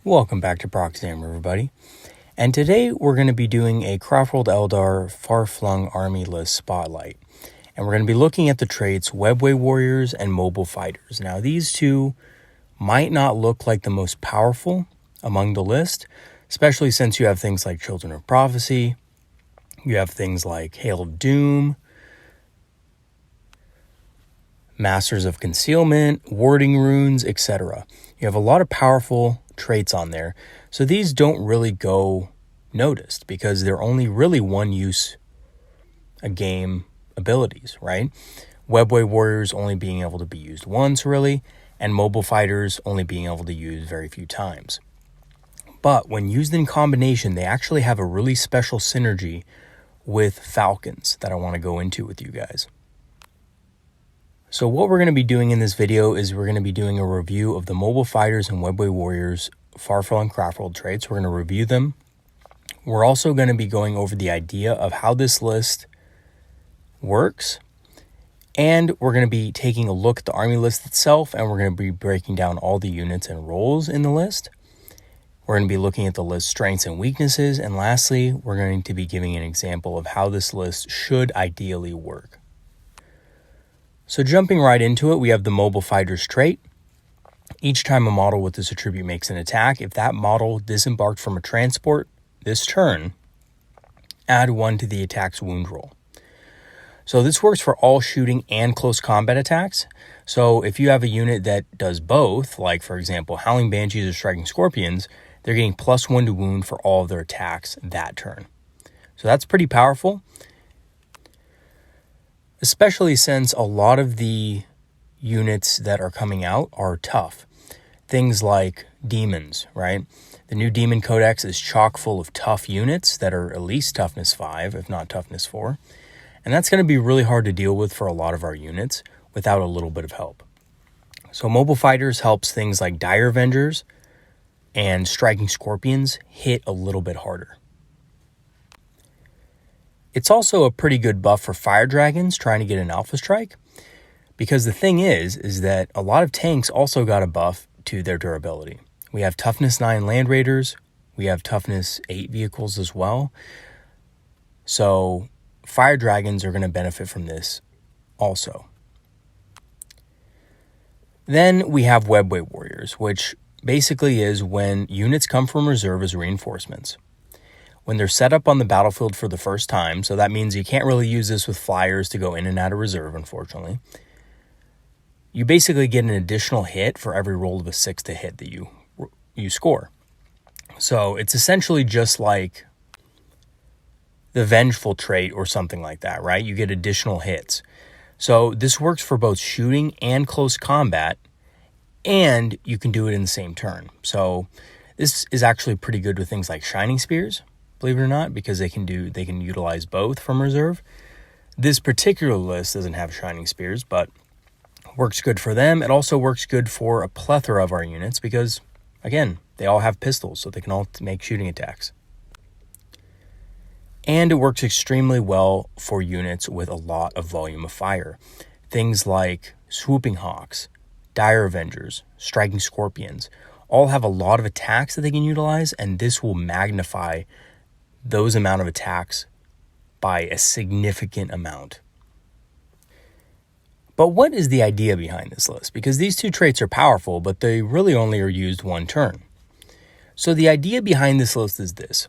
Welcome back to Proxam, everybody. And today we're going to be doing a Craftworld Eldar Flung Army List Spotlight. And we're going to be looking at the traits Webway Warriors and Mobile Fighters. Now, these two might not look like the most powerful among the list, especially since you have things like Children of Prophecy, you have things like Hail of Doom, Masters of Concealment, Warding Runes, etc. You have a lot of powerful traits on there. So these don't really go noticed because they're only really one use a game abilities, right? Webway Warriors only being able to be used once really, and Mobile Fighters only being able to use very few times. But when used in combination, they actually have a really special synergy with Falcons that I want to go into with you guys. So what we're going to be doing in this video is we're going to be doing a review of the Mobile Fighters and Webway Warriors Flung Craftworld traits. We're going to review them. We're also going to be going over the idea of how this list works. And we're going to be taking a look at the army list itself, and we're going to be breaking down all the units and roles in the list. We're going to be looking at the list strengths and weaknesses. And lastly, we're going to be giving an example of how this list should ideally work. So jumping right into it, we have the Mobile Fighters trait. Each time a model with this attribute makes an attack, if that model disembarked from a transport this turn, add 1 to the attack's wound roll. So this works for all shooting and close combat attacks. So if you have a unit that does both, like for example, Howling Banshees or Striking Scorpions, they're getting +1 to wound for all of their attacks that turn. So that's pretty powerful, especially since a lot of the units that are coming out are tough. Things like demons, right? The new Demon Codex is chock full of tough units that are at least toughness 5, if not toughness 4. And that's going to be really hard to deal with for a lot of our units without a little bit of help. So Mobile Fighters helps things like Dire Avengers and Striking Scorpions hit a little bit harder. It's also a pretty good buff for Fire Dragons trying to get an Alpha Strike, because the thing is that a lot of tanks also got a buff to their durability. We have Toughness 9 Land Raiders, we have Toughness 8 vehicles as well. So Fire Dragons are going to benefit from this also. Then we have Webway Warriors, which basically is when units come from reserve as reinforcements. When they're set up on the battlefield for the first time, so that means you can't really use this with flyers to go in and out of reserve, unfortunately. You basically get an additional hit for every roll of a 6 to hit that you score. So it's essentially just like the Vengeful trait or something like that, right? You get additional hits. So this works for both shooting and close combat, and you can do it in the same turn. So this is actually pretty good with things like Shining Spears, believe it or not, because they can utilize both from reserve. This particular list doesn't have Shining Spears, but works good for them. It also works good for a plethora of our units because, again, they all have pistols, so they can all make shooting attacks. And it works extremely well for units with a lot of volume of fire. Things like Swooping Hawks, Dire Avengers, Striking Scorpions, all have a lot of attacks that they can utilize, and this will magnify those amount of attacks by a significant amount. But what is the idea behind this list? Because these two traits are powerful, but they really only are used one turn. So the idea behind this list is this.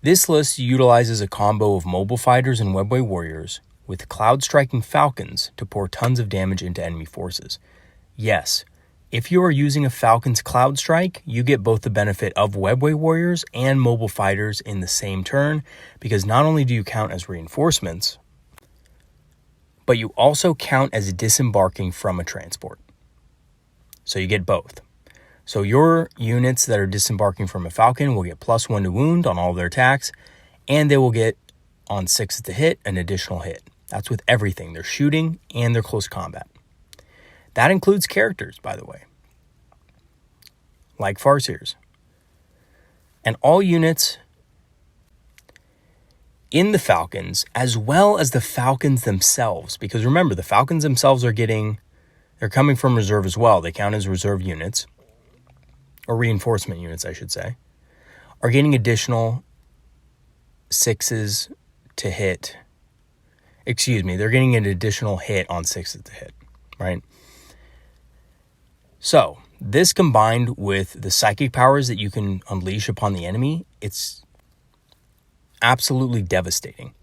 This list utilizes a combo of Mobile Fighters and Webway Warriors with Cloud Striking Falcons to pour tons of damage into enemy forces. Yes, if you are using a Falcon's Cloud Strike, you get both the benefit of Webway Warriors and Mobile Fighters in the same turn, because not only do you count as reinforcements, but you also count as disembarking from a transport. So you get both. So your units that are disembarking from a Falcon will get +1 to wound on all their attacks, and they will get, on 6 to hit, an additional hit. That's with everything, their shooting and their close combat. That includes characters, by the way, like Farseers. And all units in the Falcons, as well as the Falcons themselves, because remember, the Falcons themselves they're coming from reserve as well. They count as reserve units. or reinforcement units, I should say, are getting additional 6s to hit. They're getting an additional hit on 6s to hit, right? So, this combined with the psychic powers that you can unleash upon the enemy, it's absolutely devastating.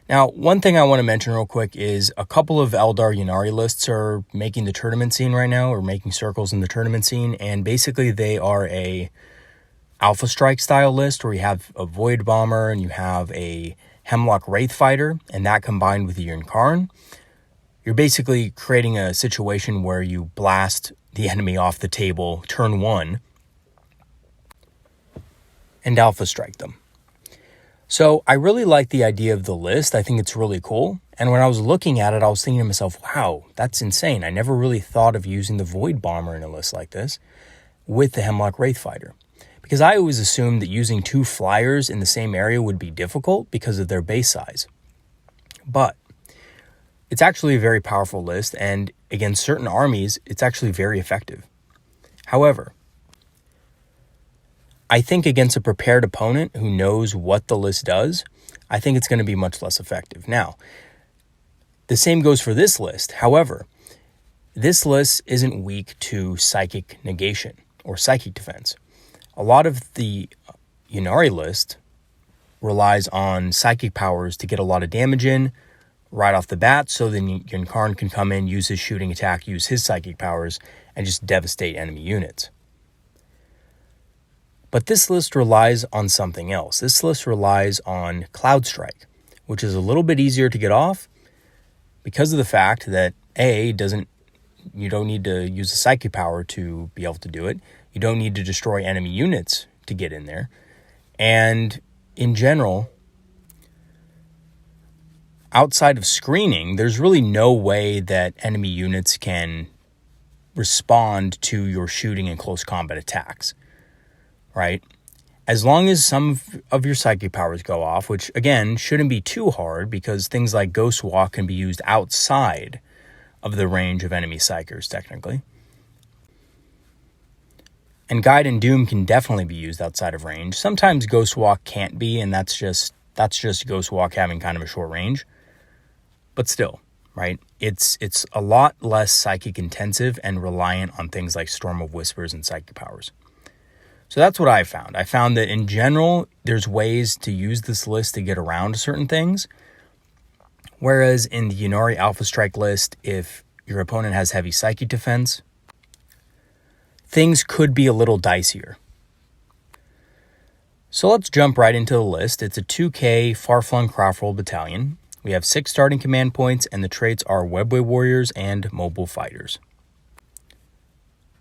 Now, one thing I want to mention real quick is a couple of Eldar Ynnari lists are making the tournament scene right now, or making circles in the tournament scene, and basically they are a Alpha Strike style list where you have a Void Bomber and you have a Hemlock Wraith Fighter, and that combined with your Yncarne, you're basically creating a situation where you blast the enemy off the table turn 1 and Alpha Strike them. So I really like the idea of the list. I think it's really cool. And when I was looking at it, I was thinking to myself, wow, that's insane. I never really thought of using the Void Bomber in a list like this with the Hemlock Wraith Fighter. Because I always assumed that using 2 flyers in the same area would be difficult because of their base size. But it's actually a very powerful list, and against certain armies, it's actually very effective. However, I think against a prepared opponent who knows what the list does, I think it's going to be much less effective. Now, the same goes for this list. However, this list isn't weak to psychic negation or psychic defense. A lot of the Ynnari list relies on psychic powers to get a lot of damage in right off the bat, so then Yncarne can come in, use his shooting attack, use his psychic powers, and just devastate enemy units. But this list relies on something else. This list relies on Cloud Strike, which is a little bit easier to get off because of the fact that you don't need to use a psychic power to be able to do it. You don't need to destroy enemy units to get in there. And in general, outside of screening, there's really no way that enemy units can respond to your shooting and close combat attacks. Right? As long as some of your psychic powers go off, which again shouldn't be too hard because things like Ghost Walk can be used outside of the range of enemy psychers technically. And Guide and Doom can definitely be used outside of range. Sometimes Ghost Walk can't be, and that's just Ghost Walk having kind of a short range. But still, right? It's a lot less psychic intensive and reliant on things like Storm of Whispers and psychic powers. So that's what I found. I found that in general, there's ways to use this list to get around certain things. Whereas in the Ynnari Alpha Strike list, if your opponent has heavy psychic defense, things could be a little dicier. So let's jump right into the list. It's a 2K Far-Flung Craftworld battalion. We have 6 starting command points, and the traits are Webway Warriors and Mobile Fighters.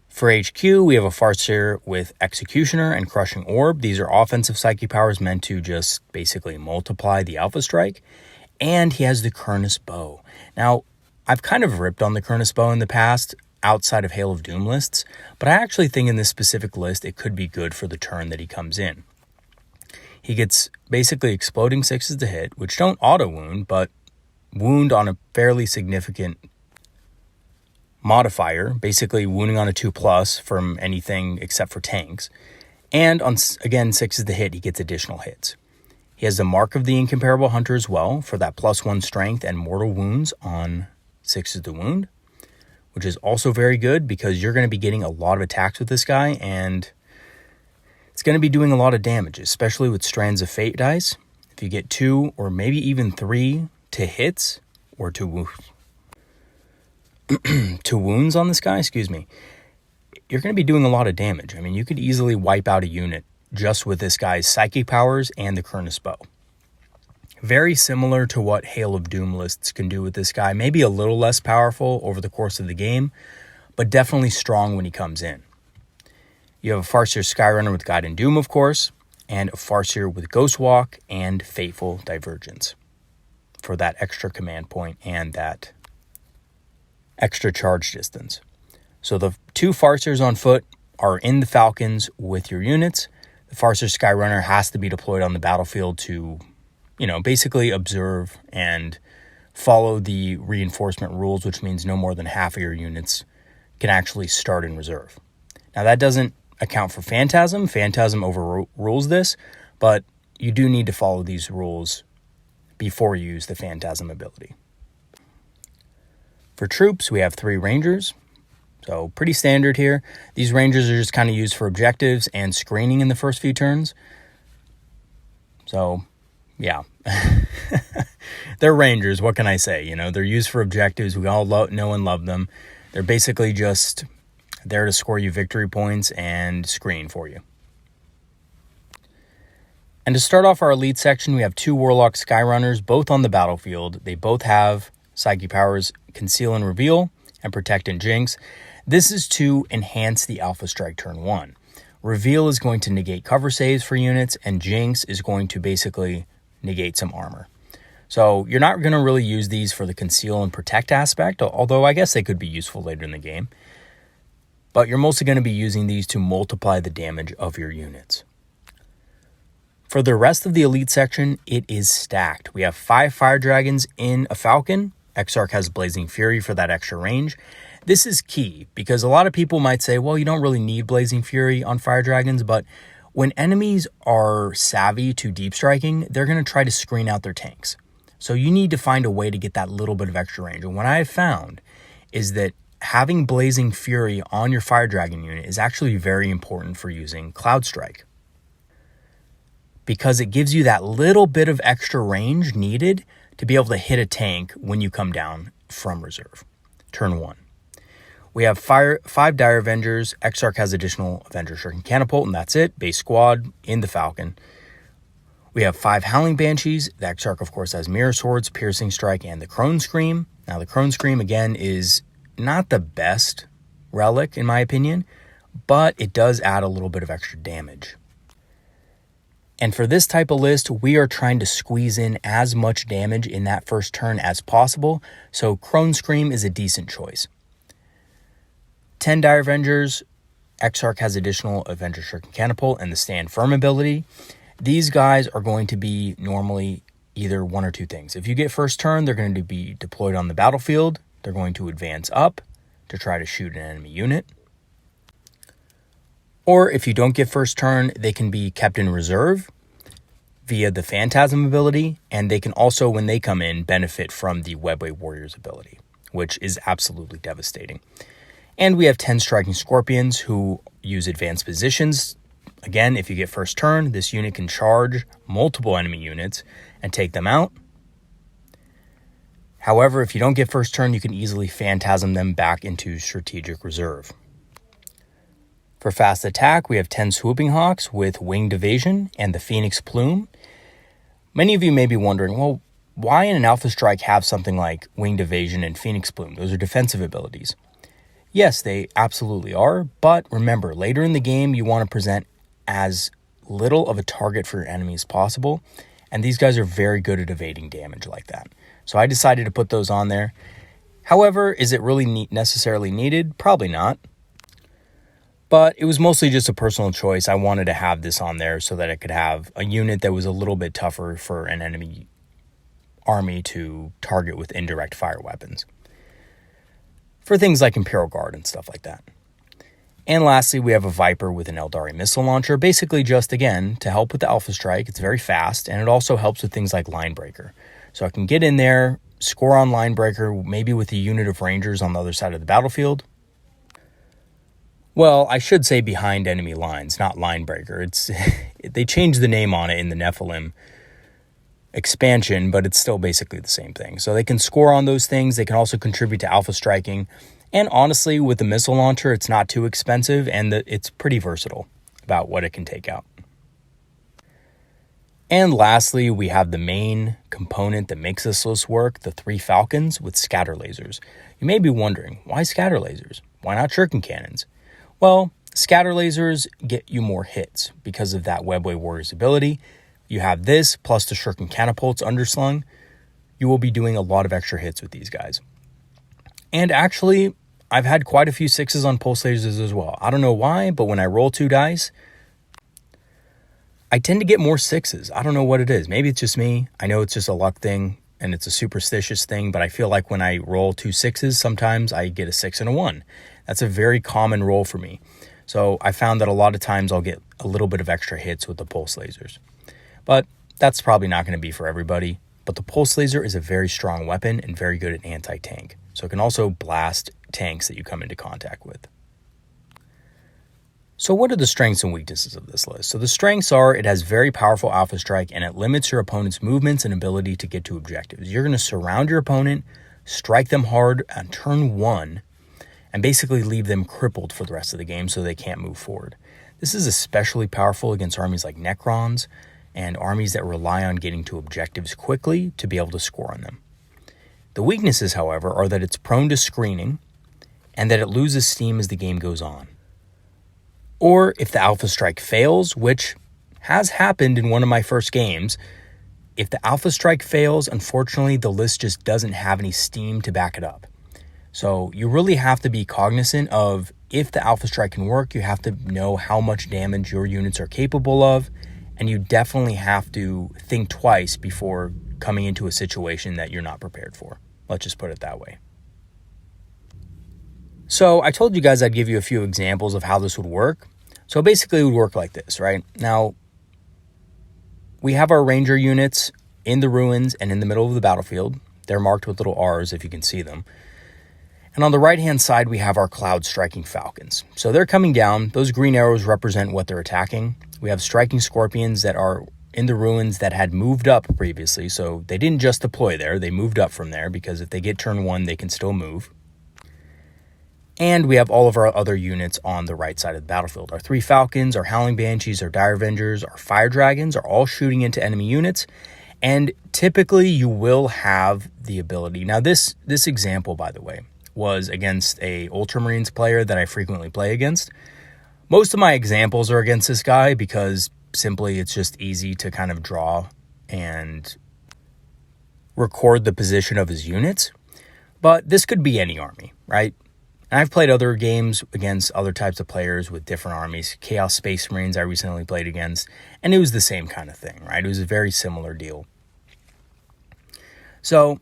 For HQ, we have a Farseer with Executioner and Crushing Orb. These are offensive psychic powers meant to just basically multiply the Alpha Strike. And he has the Kurnus Bow. Now, I've kind of ripped on the Kurnus Bow in the past outside of Hail of Doom lists, but I actually think in this specific list it could be good for the turn that he comes in. He gets basically exploding 6s to hit, which don't auto-wound, but wound on a fairly significant modifier, basically wounding on a 2+ from anything except for tanks. And on, again, 6s to hit, he gets additional hits. He has the Mark of the Incomparable Hunter as well for that +1 strength and mortal wounds on 6s to wound, which is also very good because you're going to be getting a lot of attacks with this guy, and it's going to be doing a lot of damage, especially with Strands of Fate dice. If you get 2 or maybe even 3 to hits or to wounds on this guy, you're going to be doing a lot of damage. I mean, you could easily wipe out a unit just with this guy's psychic powers and the Kurnus Bow. Very similar to what Hail of Doom lists can do with this guy. Maybe a little less powerful over the course of the game, but definitely strong when he comes in. You have a Farseer Skyrunner with Guide and Doom, of course, and a Farseer with Ghost Walk and Fateful Divergence for that extra command point and that extra charge distance. So the 2 Farseers on foot are in the Falcons with your units. The Farseer Skyrunner has to be deployed on the battlefield to, basically observe and follow the reinforcement rules, which means no more than half of your units can actually start in reserve. Now, that doesn't account for Phantasm. Phantasm overrules this, but you do need to follow these rules before you use the Phantasm ability. For troops, we have 3 Rangers. So pretty standard here. These Rangers are just kind of used for objectives and screening in the first few turns. So, yeah. They're Rangers, what can I say? You know, they're used for objectives. We all know and love them. They're basically just there to score you victory points and screen for you. And to start off our elite section, we have 2 Warlock Skyrunners, both on the battlefield. They both have Psychic powers Conceal and Reveal and Protect and Jinx. This is to enhance the Alpha Strike turn 1. Reveal is going to negate cover saves for units, and Jinx is going to basically negate some armor. So you're not going to really use these for the Conceal and Protect aspect, although I guess they could be useful later in the game. But you're mostly going to be using these to multiply the damage of your units. For the rest of the elite section, it is stacked. We have 5 Fire Dragons in a Falcon. Exarch has Blazing Fury for that extra range. This is key because a lot of people might say, well, you don't really need Blazing Fury on Fire Dragons, but when enemies are savvy to deep striking, they're going to try to screen out their tanks. So you need to find a way to get that little bit of extra range. And what I have found is that having Blazing Fury on your Fire Dragon unit is actually very important for using Cloud Strike, because it gives you that little bit of extra range needed to be able to hit a tank when you come down from reserve. Turn 1. We have 5 Dire Avengers. Exarch has additional Avenger Shuriken Catapult, and that's it. Base squad in the Falcon. We have 5 Howling Banshees. The Exarch, of course, has Mirror Swords, Piercing Strike, and the Crone Scream. Now, the Crone Scream, again, is not the best relic, in my opinion, but it does add a little bit of extra damage. And for this type of list, we are trying to squeeze in as much damage in that first turn as possible, so Crone Scream is a decent choice. 10 Dire Avengers. Exarch has additional Avenger Shuriken Catapult and the Stand Firm ability. These guys are going to be normally either one or two things. If you get first turn, they're going to be deployed on the battlefield. They're going to advance up to try to shoot an enemy unit. Or if you don't get first turn, they can be kept in reserve via the Phantasm ability, and they can also, when they come in, benefit from the Webway Warriors ability, which is absolutely devastating. And we have 10 Striking Scorpions who use advanced positions. Again, if you get first turn, this unit can charge multiple enemy units and take them out. However, if you don't get first turn, you can easily Phantasm them back into strategic reserve. For fast attack, we have 10 Swooping Hawks with Winged Evasion and the Phoenix Plume. Many of you may be wondering, well, why in an Alpha Strike have something like Winged Evasion and Phoenix Plume? Those are defensive abilities. Yes, they absolutely are, but remember, later in the game, you want to present as little of a target for your enemy as possible, and these guys are very good at evading damage like that. So I decided to put those on there. However, is it really necessarily needed? Probably not. But it was mostly just a personal choice. I wanted to have this on there so that I could have a unit that was a little bit tougher for an enemy army to target with indirect fire weapons, for things like Imperial Guard and stuff like that. And lastly, we have a Viper with an Eldari missile launcher, basically just, again, to help with the Alpha Strike. It's very fast, and it also helps with things like Line Breaker. So I can get in there, score on Line Breaker, maybe with a unit of Rangers on the other side of the battlefield. Well, I should say behind enemy lines, not Line Breaker. They changed the name on it in the Nephilim expansion, but it's still basically the same thing. So they can score on those things. They can also contribute to Alpha Striking. And honestly, with the missile launcher, it's not too expensive, and it's pretty versatile about what it can take out. And lastly, we have the main component that makes this list work, the 3 Falcons with scatter lasers. You may be wondering, why scatter lasers? Why not shuriken cannons? Well, scatter lasers get you more hits because of that Webway Warriors ability. You have this, plus the shuriken catapults underslung. You will be doing a lot of extra hits with these guys. And actually, I've had quite a few 6s on pulse lasers as well. I don't know why, but when I roll 2 dice, I tend to get more 6s. I don't know what it is. Maybe it's just me. I know it's just a luck thing, and it's a superstitious thing, but I feel like when I roll 2 6s, sometimes I get a 6 and a 1. That's a very common roll for me. So I found that a lot of times I'll get a little bit of extra hits with the pulse lasers. But that's probably not going to be for everybody. But the pulse laser is a very strong weapon and very good at anti-tank. So it can also blast tanks that you come into contact with. So what are the strengths and weaknesses of this list? So the strengths are it has very powerful alpha strike and it limits your opponent's movements and ability to get to objectives. You're going to surround your opponent, strike them hard on turn 1, and basically leave them crippled for the rest of the game so they can't move forward. This is especially powerful against armies like Necrons and armies that rely on getting to objectives quickly to be able to score on them. The weaknesses, however, are that it's prone to screening and that it loses steam as the game goes on. Or if the Alpha Strike fails, which has happened in one of my first games, if the Alpha Strike fails, unfortunately, the list just doesn't have any steam to back it up. So you really have to be cognizant of if the Alpha Strike can work, you have to know how much damage your units are capable of, and you definitely have to think twice before coming into a situation that you're not prepared for. Let's just put it that way. So I told you guys I'd give you a few examples of how this would work. So basically it would work like this, right? Now, we have our ranger units in the ruins and in the middle of the battlefield. They're marked with little R's if you can see them. And on the right-hand side, we have our cloud striking falcons. So they're coming down. Those green arrows represent what they're attacking. We have striking scorpions that are in the ruins that had moved up previously. So they didn't just deploy there. They moved up from there because if they get turn 1, they can still move. And we have all of our other units on the right side of the battlefield. Our 3 falcons, our howling banshees, our dire avengers, our fire dragons are all shooting into enemy units. And typically you will have the ability. Now this example, by the way, was against a Ultramarines player that I frequently play against. Most of my examples are against this guy because simply it's just easy to kind of draw and record the position of his units. But this could be any army, right? And I've played other games against other types of players with different armies. Chaos Space Marines I recently played against, and it was the same kind of thing, right? It was a very similar deal. So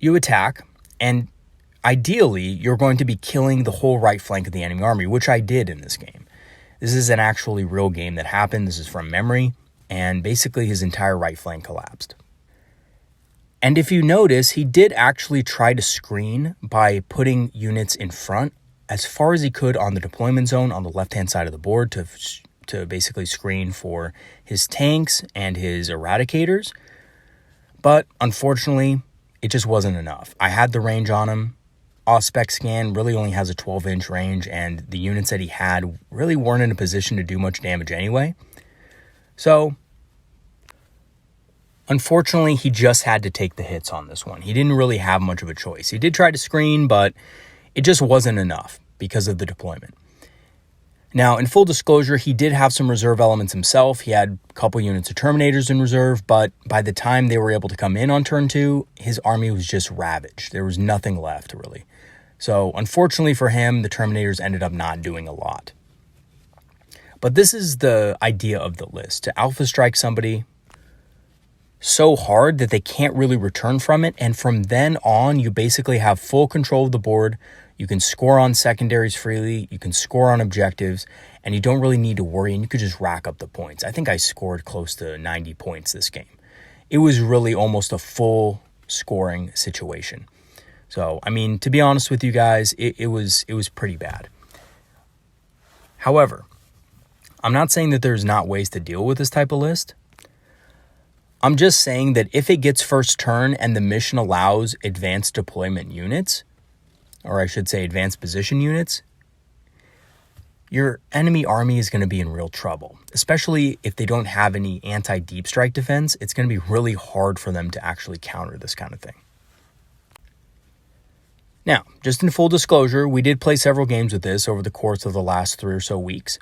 you attack, and ideally, you're going to be killing the whole right flank of the enemy army, which I did in this game. This is an actually real game that happened. This is from memory, and basically his entire right flank collapsed. And if you notice, he did actually try to screen by putting units in front as far as he could on the deployment zone on the left-hand side of the board to basically screen for his tanks and his eradicators. But unfortunately, it just wasn't enough. I had the range on him. Ausspec scan really only has a 12-inch range, and the units that he had really weren't in a position to do much damage anyway. So unfortunately, he just had to take the hits on this one. He didn't really have much of a choice. He did try to screen, but it just wasn't enough because of the deployment. Now, in full disclosure, he did have some reserve elements himself. He had a couple units of Terminators in reserve, but by the time they were able to come in on turn 2, his army was just ravaged. There was nothing left, really. So, unfortunately for him, the Terminators ended up not doing a lot. But this is the idea of the list, to alpha strike somebody so hard that they can't really return from it, and from then on you basically have full control of the board. You can score on secondaries freely, you can score on objectives, and you don't really need to worry, and you could just rack up the points. I think I scored close to 90 points this game. It was really almost a full scoring situation. So, I mean, to be honest with you guys, it was pretty bad. However, I'm not saying that there's not ways to deal with this type of list. I'm just saying that if it gets first turn and the mission allows advanced deployment units, or I should say advanced position units, your enemy army is going to be in real trouble. Especially if they don't have any anti-deep strike defense, it's going to be really hard for them to actually counter this kind of thing. Now, just in full disclosure, we did play several games with this over the course of the last 3 or so weeks.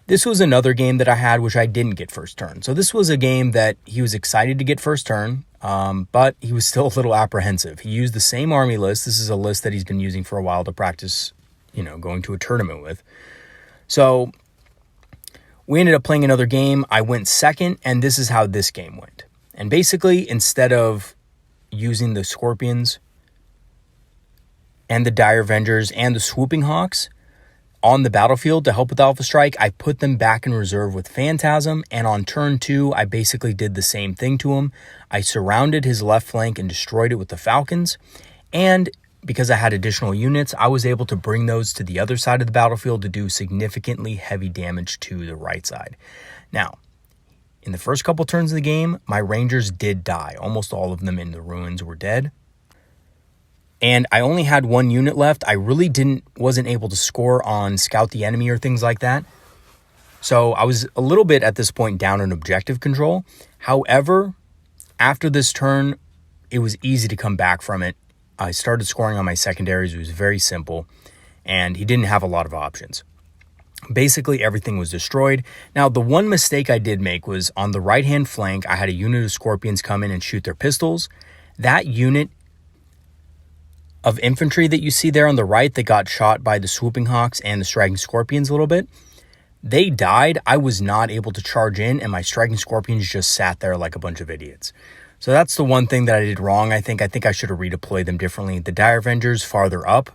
This was another game that I had which I didn't get first turn. So this was a game that he was excited to get first turn, but he was still a little apprehensive. He used the same army list. This is a list that he's been using for a while to practice, going to a tournament with. So we ended up playing another game. I went second, and this is how this game went. And basically, instead of using the Scorpions and the Dire Avengers and the Swooping Hawks, on the battlefield to help with Alpha Strike, I put them back in reserve with Phantasm, and on turn 2, I basically did the same thing to him. I surrounded his left flank and destroyed it with the Falcons, and because I had additional units, I was able to bring those to the other side of the battlefield to do significantly heavy damage to the right side. Now, in the first couple turns of the game, my Rangers did die. Almost all of them in the ruins were dead. And I only had one unit left. I really wasn't able to score on scout the enemy or things like that. So I was a little bit at this point down in objective control. However, after this turn, it was easy to come back from it. I started scoring on my secondaries. It was very simple, and he didn't have a lot of options. Basically, everything was destroyed. Now, the one mistake I did make was on the right-hand flank, I had a unit of Scorpions come in and shoot their pistols. That unit of infantry that you see there on the right that got shot by the Swooping Hawks and the Striking Scorpions a little bit, they died. I was not able to charge in, and my Striking Scorpions just sat there like a bunch of idiots. So that's the one thing that I did wrong, I think. I think I should have redeployed them differently. The Dire Avengers farther up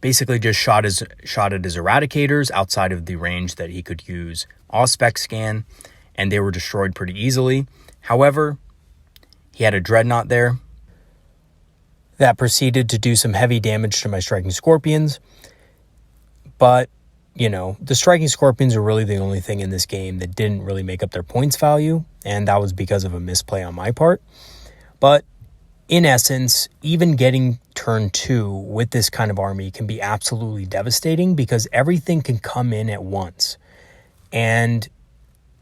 basically just shot at his Eradicators outside of the range that he could use Auspex scan, and they were destroyed pretty easily. However, he had a Dreadnought there that proceeded to do some heavy damage to my Striking Scorpions. But, the Striking Scorpions are really the only thing in this game that didn't really make up their points value, and that was because of a misplay on my part. But in essence, even getting turn 2 with this kind of army can be absolutely devastating because everything can come in at once. And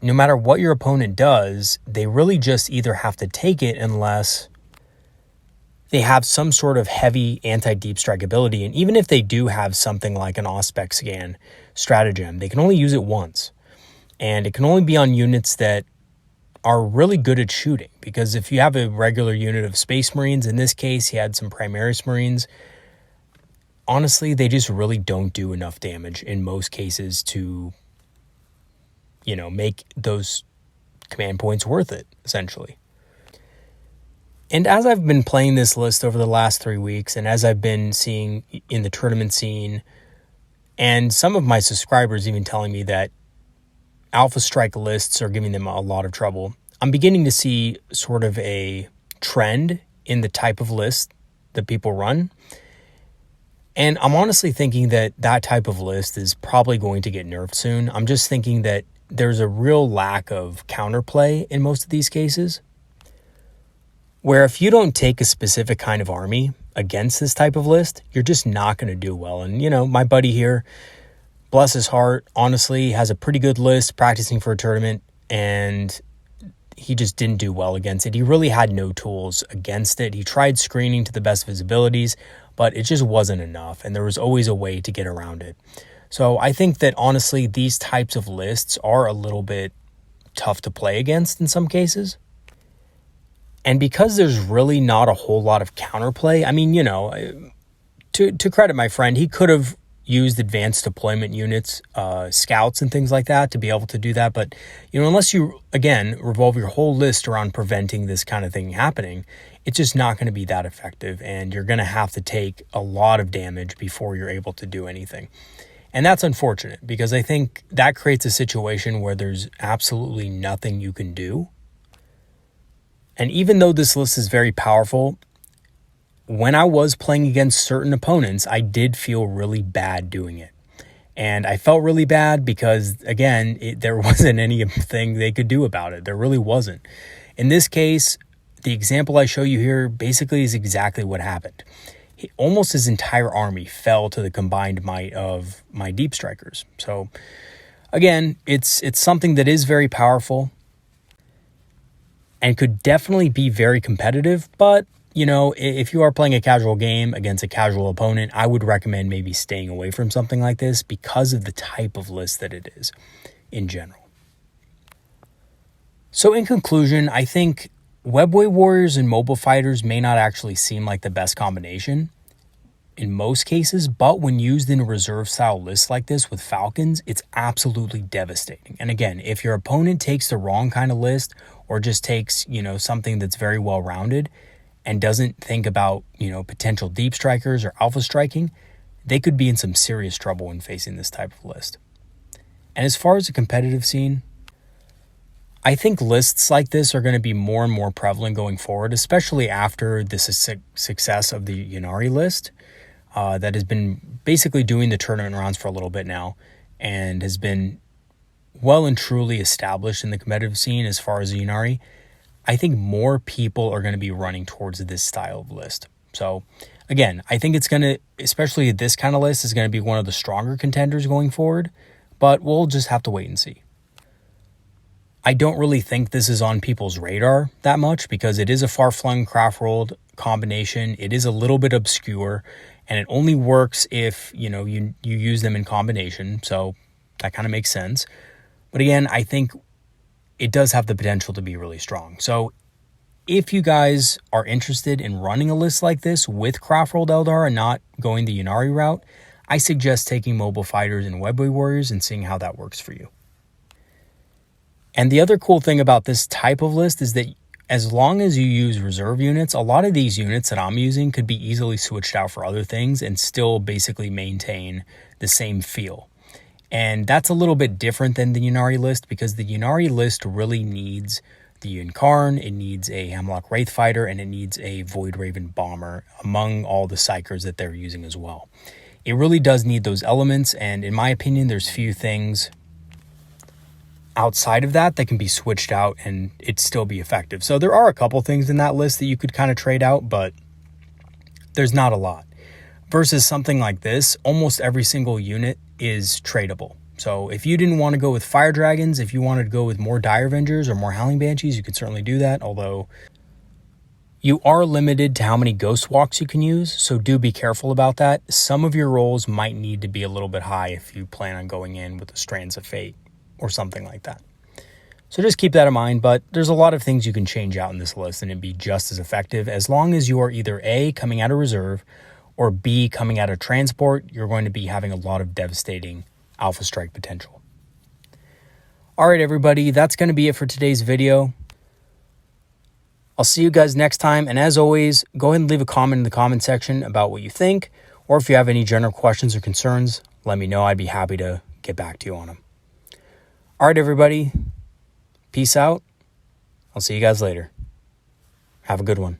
no matter what your opponent does, they really just either have to take it unless they have some sort of heavy anti-deep strike ability. And even if they do have something like an Auspex scan stratagem, they can only use it once. And it can only be on units that are really good at shooting. Because if you have a regular unit of Space Marines, in this case, he had some Primaris Marines, honestly, they just really don't do enough damage in most cases to, make those command points worth it, essentially. And as I've been playing this list over the last 3 weeks, and as I've been seeing in the tournament scene, and some of my subscribers even telling me that Alpha Strike lists are giving them a lot of trouble, I'm beginning to see sort of a trend in the type of list that people run. And I'm honestly thinking that that type of list is probably going to get nerfed soon. I'm just thinking that there's a real lack of counterplay in most of these cases, where if you don't take a specific kind of army against this type of list, you're just not going to do well. And, my buddy here, bless his heart, honestly, has a pretty good list practicing for a tournament, and he just didn't do well against it. He really had no tools against it. He tried screening to the best of his abilities, but it just wasn't enough, and there was always a way to get around it. So I think that, honestly, these types of lists are a little bit tough to play against in some cases. And because there's really not a whole lot of counterplay, to credit my friend, he could have used advanced deployment units, scouts and things like that to be able to do that. But, unless you, again, revolve your whole list around preventing this kind of thing happening, it's just not going to be that effective. And you're going to have to take a lot of damage before you're able to do anything. And that's unfortunate because I think that creates a situation where there's absolutely nothing you can do. And even though this list is very powerful, when I was playing against certain opponents, I did feel really bad doing it. And I felt really bad because, again, there wasn't anything they could do about it. There really wasn't. In this case, the example I show you here basically is exactly what happened. Almost his entire army fell to the combined might of my Deep Strikers. So, again, it's something that is very powerful and could definitely be very competitive, but, if you are playing a casual game against a casual opponent, I would recommend maybe staying away from something like this because of the type of list that it is in general. So in conclusion, I think Webway Warriors and Mobile Fighters may not actually seem like the best combination in most cases, but when used in a reserve style list like this with Falcons, it's absolutely devastating. And again, if your opponent takes the wrong kind of list or just takes, something that's very well rounded and doesn't think about, potential deep strikers or alpha striking, they could be in some serious trouble when facing this type of list. And as far as the competitive scene, I think lists like this are going to be more and more prevalent going forward, especially after the success of the Ynnari list that has been basically doing the tournament rounds for a little bit now and has been well and truly established in the competitive scene as far as the Ynnari. I think more people are going to be running towards this style of list. So again, I think it's going to, especially this kind of list, is going to be one of the stronger contenders going forward, but we'll just have to wait and see. I don't really think this is on people's radar that much because it is a far-flung Craftworld combination. It is a little bit obscure, and it only works if, you use them in combination. So that kind of makes sense. But again, I think it does have the potential to be really strong. So if you guys are interested in running a list like this with Craftworld Eldar and not going the Ynnari route, I suggest taking Mobile Fighters and Webway Warriors and seeing how that works for you. And the other cool thing about this type of list is that as long as you use reserve units, a lot of these units that I'm using could be easily switched out for other things and still basically maintain the same feel. And that's a little bit different than the Ynnari list because the Ynnari list really needs the Yncarne, it needs a Hemlock Wraith Fighter, and it needs a Void Raven Bomber among all the Psykers that they're using as well. It really does need those elements, and in my opinion, there's few things outside of that can be switched out and it still be effective. So there are a couple things in that list that you could kind of trade out, but there's not a lot. Versus something like this, almost every single unit is tradable. So if you didn't want to go with Fire Dragons, if you wanted to go with more Dire Avengers or more Howling Banshees, you could certainly do that, although you are limited to how many Ghost Walks you can use, so do be careful about that. Some of your rolls might need to be a little bit high if you plan on going in with the Strands of Fate or something like that. So just keep that in mind, but there's a lot of things you can change out in this list and it'd be just as effective as long as you are either A, coming out of reserve, or B, coming out of transport. You're going to be having a lot of devastating Alpha Strike potential. All right, everybody, that's going to be it for today's video. I'll see you guys next time, and as always, go ahead and leave a comment in the comment section about what you think, or if you have any general questions or concerns, let me know. I'd be happy to get back to you on them. All right, everybody. Peace out. I'll see you guys later. Have a good one.